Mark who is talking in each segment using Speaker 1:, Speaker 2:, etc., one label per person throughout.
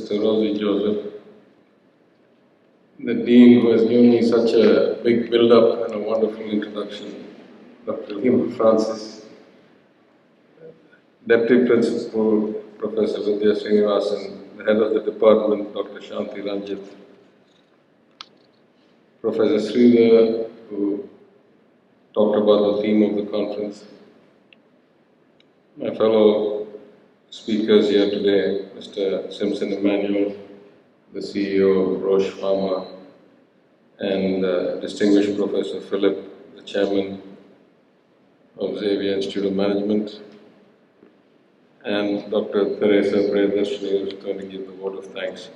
Speaker 1: Mr. Rosie Joseph, the Dean who has given me such a big build-up and a wonderful introduction, Dr. Lima Francis, Deputy Principal Professor Vidya Srinivasan, the Head of the Department, Dr. Shanti Ranjit, Professor Sridhar, who talked about the theme of the conference, my fellow speakers here today, Mr. Simpson Emmanuel, the CEO of Roche Pharma, and distinguished Professor Philip, the Chairman of Xavier Institute of Management, and Dr. Teresa Priyadarshini, who is going to give the vote of thanks.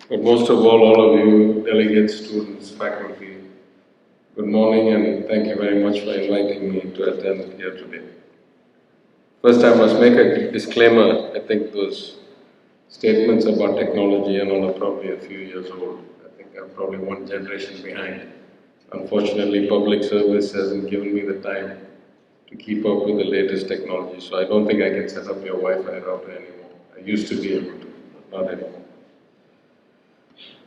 Speaker 1: But most of all of you, delegates, students, faculty, good morning and thank you very much for inviting me to attend here today. First, I must make a disclaimer. I think those statements about technology are probably a few years old. I think I'm probably one generation behind. Unfortunately, public service hasn't given me the time to keep up with the latest technology, so I don't think I can set up your Wi-Fi router anymore. I used to be able to, but not anymore.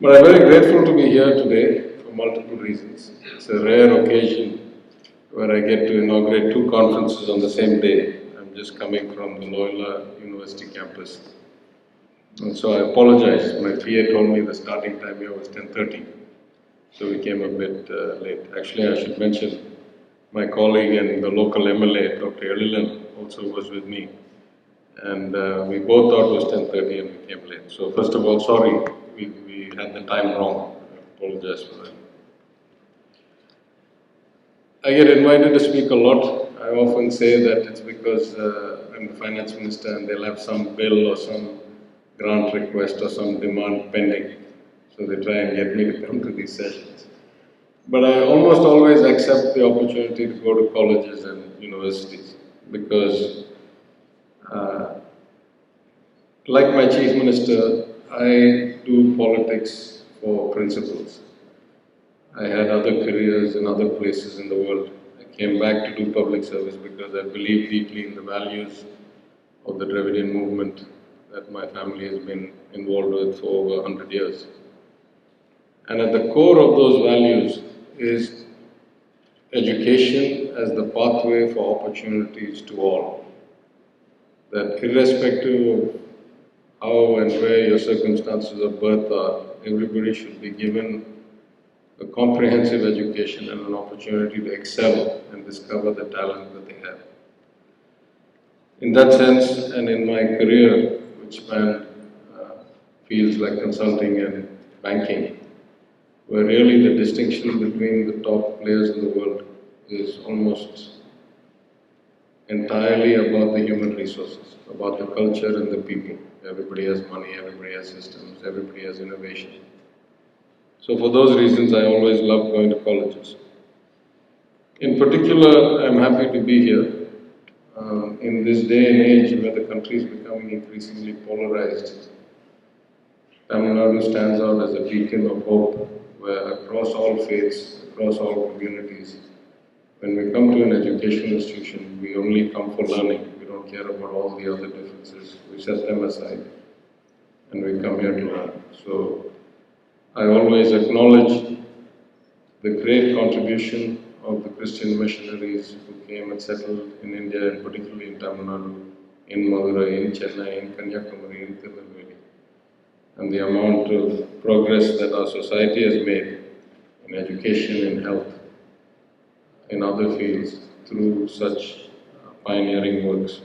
Speaker 1: But I'm very grateful to be here today for multiple reasons. It's a rare occasion where I get to inaugurate two conferences on the same day. I'm just coming from the Loyola University campus. And so I apologize. My PA told me the starting time here was 10:30, so we came a bit late. Actually, I should mention my colleague and the local MLA, Dr. Realigning, also was with me. And we both thought it was 10:30 and we came late. So first of all, sorry, we had the time wrong. I apologize for that. I get invited to speak a lot. I often say that it's because I'm the finance minister and they'll have some bill or some grant request or some demand pending. So they try and get me to come to these sessions. But I almost always accept the opportunity to go to colleges and universities because like my chief minister, I do politics for principles. I had other careers in other places in the world. I came back to do public service because I believe deeply in the values of the Dravidian movement that my family has been involved with for over 100 years. And at the core of those values is education as the pathway for opportunities to all. That irrespective of how and where your circumstances of birth are, everybody should be given a comprehensive education and an opportunity to excel and discover the talent that they have. In that sense, and in my career, which spanned fields like consulting and banking, where really the distinction between the top players in the world is almost entirely about the human resources, about the culture and the people. Everybody has money, everybody has systems, everybody has innovation. So for those reasons, I always loved going to colleges. In particular, I'm happy to be here in this day and age where the country is becoming increasingly polarized. Tamil Nadu stands out as a beacon of hope, where across all faiths, across all communities, when we come to an educational institution, we only come for learning. We don't care about all the other differences. We set them aside and we come here to learn. So I always acknowledge the great contribution of the Christian missionaries who came and settled in India, and particularly in Tamil Nadu, in Madurai, in Chennai, in Kanyakumari, in Tirunelveli, and the amount of progress that our society has made in education, in health, in other fields through such pioneering works.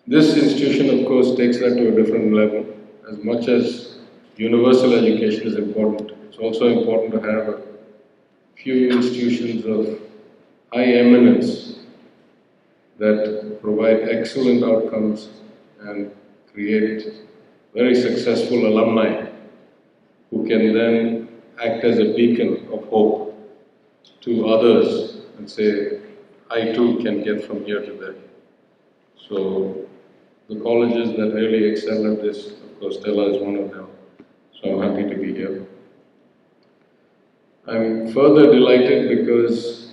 Speaker 1: This institution, of course, takes that to a different level. As much as universal education is important, it's also important to have a few institutions of high eminence that provide excellent outcomes and create very successful alumni who can then act as a beacon of hope to others and say, I too can get from here to there. So the colleges that really excel at this, of course, Stella is one of them. So I'm happy to be here. I'm further delighted because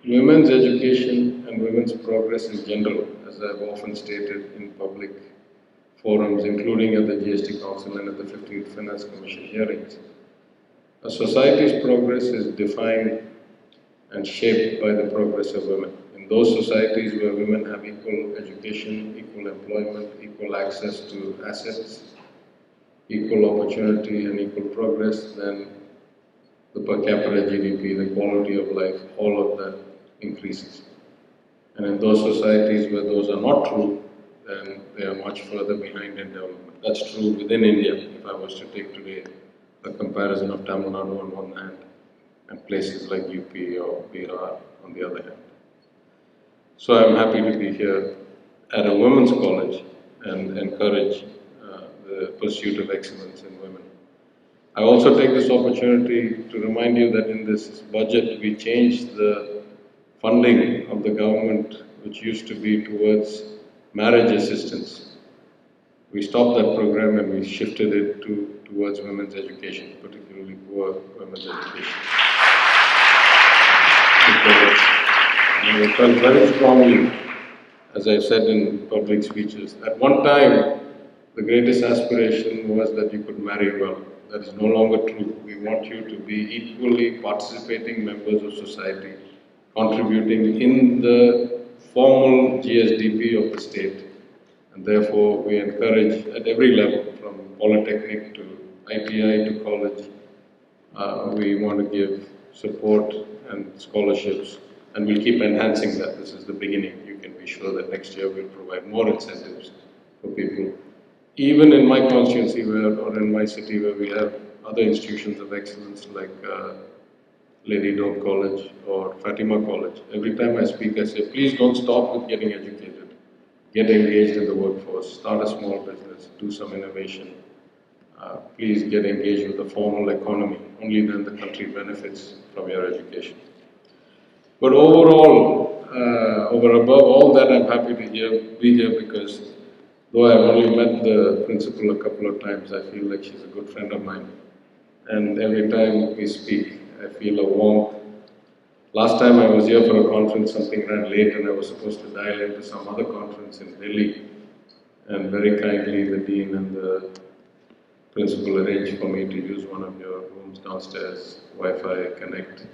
Speaker 1: women's education and women's progress in general, as I've often stated in public forums, including at the GST Council and at the 15th Finance Commission hearings. A society's progress is defined and shaped by the progress of women. In those societies where women have equal education, equal employment, equal access to assets, equal opportunity and equal progress, then the per capita GDP, the quality of life, all of that increases. And in those societies where those are not true, then they are much further behind in development. That's true within India. If I was to take today a comparison of Tamil Nadu on one hand and places like UP or Bihar on the other hand. So I'm happy to be here at a women's college and encourage the pursuit of excellence in women. I also take this opportunity to remind you that in this budget we changed the funding of the government, which used to be towards marriage assistance. We stopped that program and we shifted it towards women's education, particularly poor women's education. Because I felt very strongly, as I said in public speeches, at one time the greatest aspiration was that you could marry well. That is no longer true. We want you to be equally participating members of society, contributing in the formal GSDP of the state. And therefore, we encourage at every level, from polytechnic to ITI to college, we want to give support and scholarships, and we'll keep enhancing that. This is the beginning. You can be sure that next year we'll provide more incentives for people. Even in my constituency or in my city where we have other institutions of excellence like Lady Dove College or Fatima College, every time I speak I say, please don't stop with getting educated. Get engaged in the workforce, start a small business, do some innovation. Please get engaged with the formal economy. Only then the country benefits from your education. But overall, over above all that, I'm happy to be here because though I've only met the principal a couple of times, I feel like she's a good friend of mine. And every time we speak, I feel a warmth. Last time I was here for a conference, something ran late and I was supposed to dial into some other conference in Delhi. And very kindly, the dean and the principal arranged for me to use one of your rooms downstairs, Wi-Fi connect,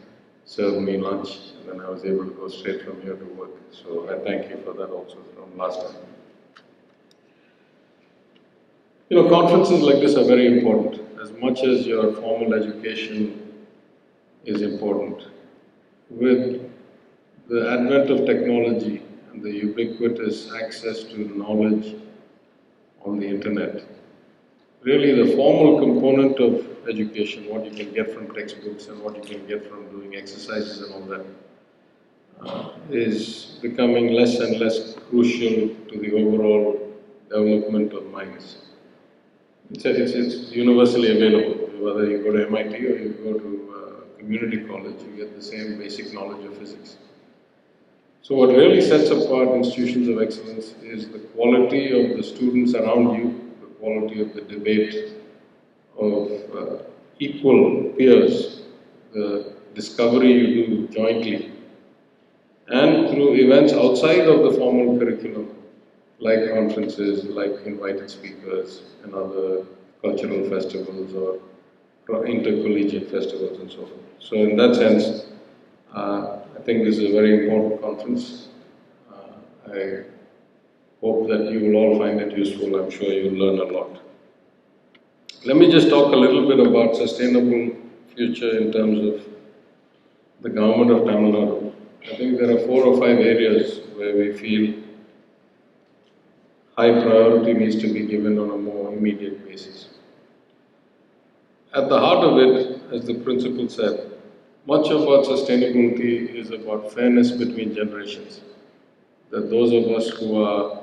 Speaker 1: served me lunch, and then I was able to go straight from here to work. So I thank you for that also from last time. You know, conferences like this are very important. As much as your formal education is important, with the advent of technology and the ubiquitous access to knowledge on the internet, really the formal component of education, what you can get from textbooks and what you can get from doing exercises and all that, is becoming less and less crucial to the overall development of minds. It's universally available. Whether you go to MIT or you go to community college, you get the same basic knowledge of physics. So what really sets apart institutions of excellence is the quality of the students around you, the quality of the debate of equal peers, the discovery you do jointly, and through events outside of the formal curriculum, like conferences, like invited speakers and other cultural festivals or intercollegiate festivals and so forth. So in that sense, I think this is a very important conference. I hope that you will all find it useful. I'm sure you'll learn a lot. Let me just talk a little bit about sustainable future in terms of the government of Tamil Nadu. I think there are 4 or 5 areas where we feel high priority needs to be given on a more immediate basis. At the heart of it, as the principal said, much about sustainability is about fairness between generations. That those of us who are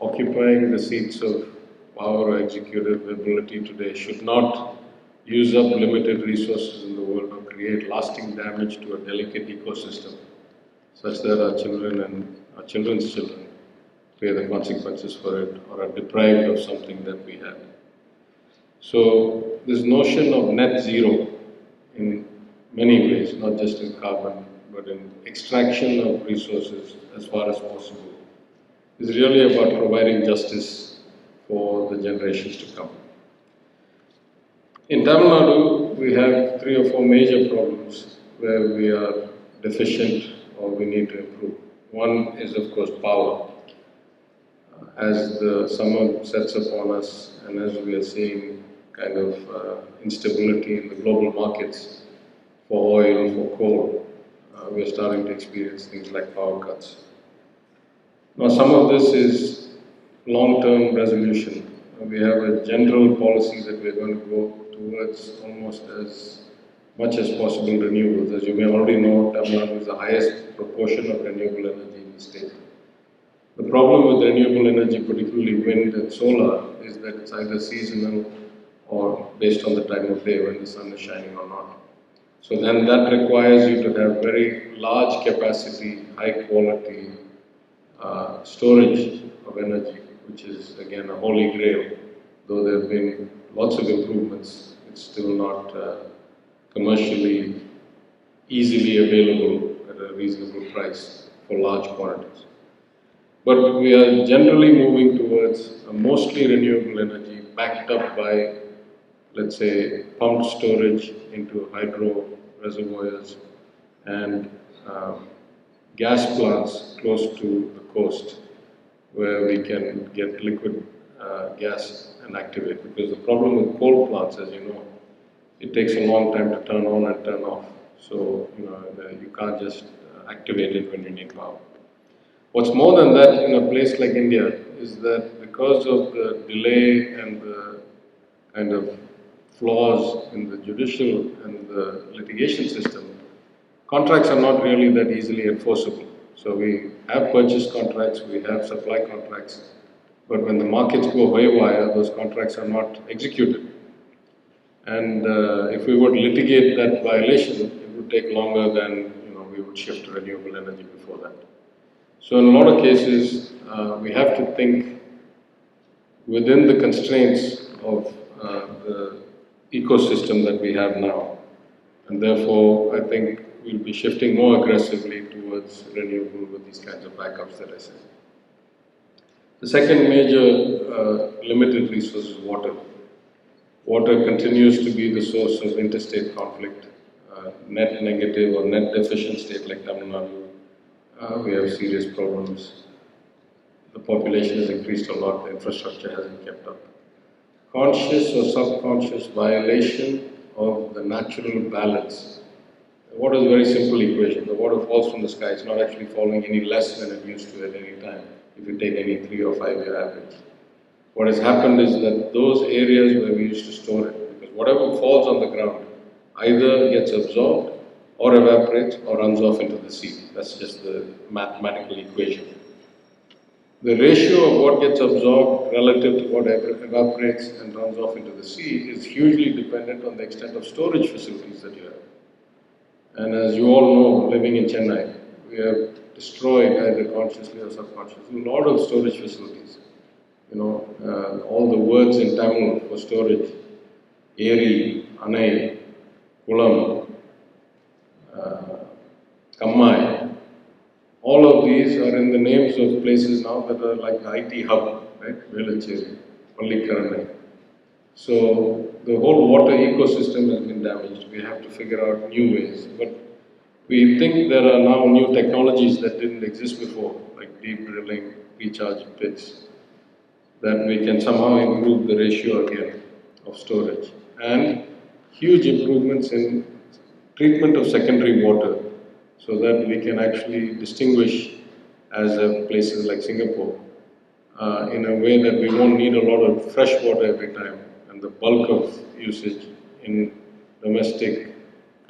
Speaker 1: occupying the seats of power or executive ability today should not use up limited resources in the world or create lasting damage to a delicate ecosystem, such that our children and our children's children pay the consequences for it or are deprived of something that we had. So this notion of net zero in many ways, not just in carbon, but in extraction of resources as far as possible, is really about providing justice for the generations to come. In Tamil Nadu, we have 3 or 4 major problems where we are deficient or we need to improve. One is, of course, power. As the summer sets upon us and as we are seeing kind of instability in the global markets for oil, for coal, we are starting to experience things like power cuts. Now, some of this is long-term resolution. We have a general policy that we are going to go towards almost as much as possible renewables. As you may already know, Tamil Nadu is the highest proportion of renewable energy in the state. The problem with renewable energy, particularly wind and solar, is that it's either seasonal or based on the time of day when the sun is shining or not. So then that requires you to have very large capacity, high quality storage of energy, which is again a holy grail. Though there have been lots of improvements, it's still not commercially easily available at a reasonable price for large quantities. But we are generally moving towards a mostly renewable energy backed up by, let's say, pumped storage into hydro reservoirs and gas plants close to the coast where we can get liquid gas and activate. Because the problem with coal plants, as you know, it takes a long time to turn on and turn off. So, you can't just activate it when you need power. What's more than that in a place like India is that because of the delay and the kind of flaws in the judicial and the litigation system, contracts are not really that easily enforceable. So we have purchase contracts, we have supply contracts, but when the markets go haywire, those contracts are not executed. And if we were to litigate that violation, it would take longer than we would shift to renewable energy before that. So in a lot of cases, we have to think within the constraints of the ecosystem that we have now. And therefore, I think we'll be shifting more aggressively towards renewable with these kinds of backups that I said. The second major limited resource is water. Water continues to be the source of interstate conflict. Net negative or net deficient state like Tamil Nadu, we have serious problems. The population has increased a lot, the infrastructure hasn't kept up. Conscious or subconscious violation of the natural balance. Water is a very simple equation. The water falls from the sky. It's not actually falling any less than it used to at any time, if you take any 3 or 5 year average. What has happened is that those areas where we used to store it, because whatever falls on the ground either gets absorbed or evaporates or runs off into the sea. That's just the mathematical equation. The ratio of what gets absorbed relative to what evaporates and runs off into the sea is hugely dependent on the extent of storage facilities that you have. And as you all know, living in Chennai, we have destroyed either consciously or subconsciously a lot of storage facilities. All the words in Tamil for storage, Eri, Anai, Kulam, Kammai, all of these are in the names of places now that are like the IT hub, right? Velacheri, Pallikaranai. So the whole water ecosystem has been damaged. We have to figure out new ways. But we think there are now new technologies that didn't exist before, like deep drilling, recharge pits, that we can somehow improve the ratio again of storage. And huge improvements in treatment of secondary water so that we can actually distinguish as places like Singapore in a way that we won't need a lot of fresh water every time, and the bulk of usage in domestic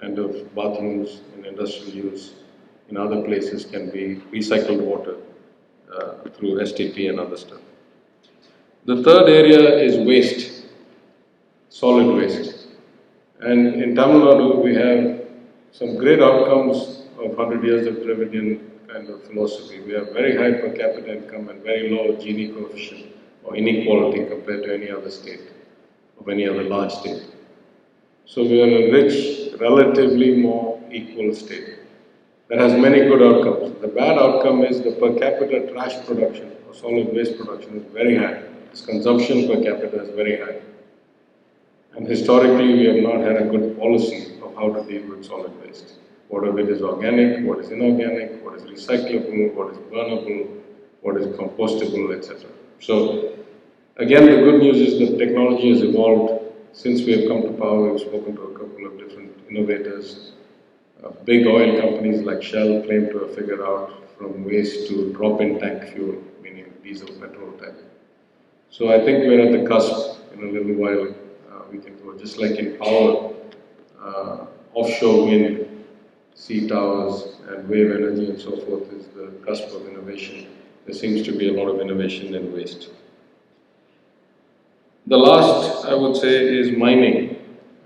Speaker 1: kind of bathrooms and industrial use in other places can be recycled water through STP and other stuff. The third area is waste, solid waste. And in Tamil Nadu, we have some great outcomes of 100 years of Dravidian kind of philosophy. We have very high per capita income and very low Gini coefficient or inequality compared to any other state, of any other large state. So we are a rich, relatively more equal state that has many good outcomes. The bad outcome is the per capita trash production or solid waste production is very high. its consumption per capita is very high. And historically, we have not had a good policy of how to deal with solid waste. What of it is organic, what is inorganic, what is recyclable, what is burnable, what is compostable, etc. So, again, the good news is that technology has evolved. Since we have come to power, we've spoken to a couple of different innovators. Big oil companies like Shell claim to have figured out from waste to drop-in tank fuel, meaning diesel petrol tank. So I think we're at the cusp. In a little while, we can go. Just like in power, offshore wind, sea towers, and wave energy and so forth is the cusp of innovation. There seems to be a lot of innovation in waste. The last, I would say, is mining.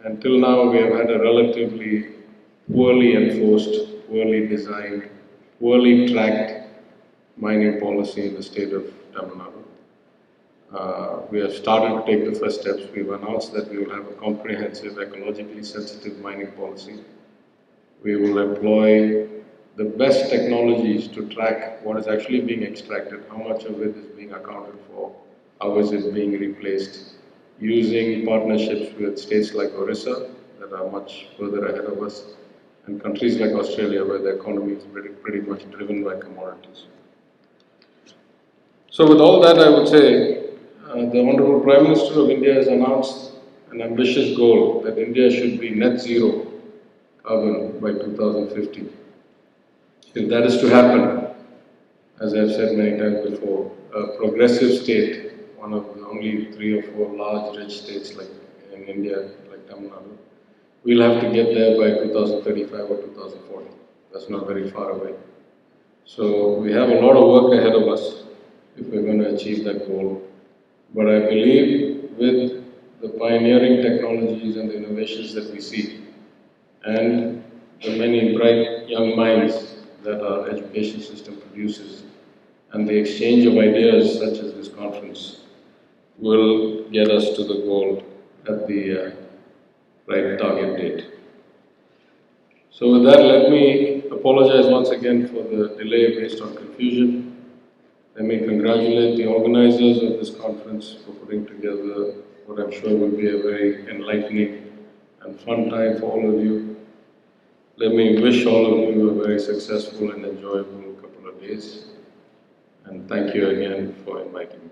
Speaker 1: Until now, we have had a relatively poorly enforced, poorly designed, poorly tracked mining policy in the state of Tamil Nadu. We have started to take the first steps. We've announced that we will have a comprehensive, ecologically sensitive mining policy. We will employ the best technologies to track what is actually being extracted, how much of it is being accounted for, how is it being replaced, using partnerships with states like Orissa that are much further ahead of us, and countries like Australia where the economy is pretty much driven by commodities. So with all that, I would say the Honorable Prime Minister of India has announced an ambitious goal that India should be net zero carbon by 2050. If that is to happen, as I've said many times before, a progressive state, one of the only 3 or 4 large rich states like in India, like Tamil Nadu, we'll have to get there by 2035 or 2040. That's not very far away. So we have a lot of work ahead of us if we're going to achieve that goal. But I believe with the pioneering technologies and the innovations that we see, and the many bright young minds that our education system produces, and the exchange of ideas such as this conference will get us to the goal at the right target date. So with that, let me apologize once again for the delay based on confusion. Let me congratulate the organizers of this conference for putting together what I'm sure will be a very enlightening and fun time for all of you. Let me wish all of you a very successful and enjoyable couple of days. And thank you again for inviting me.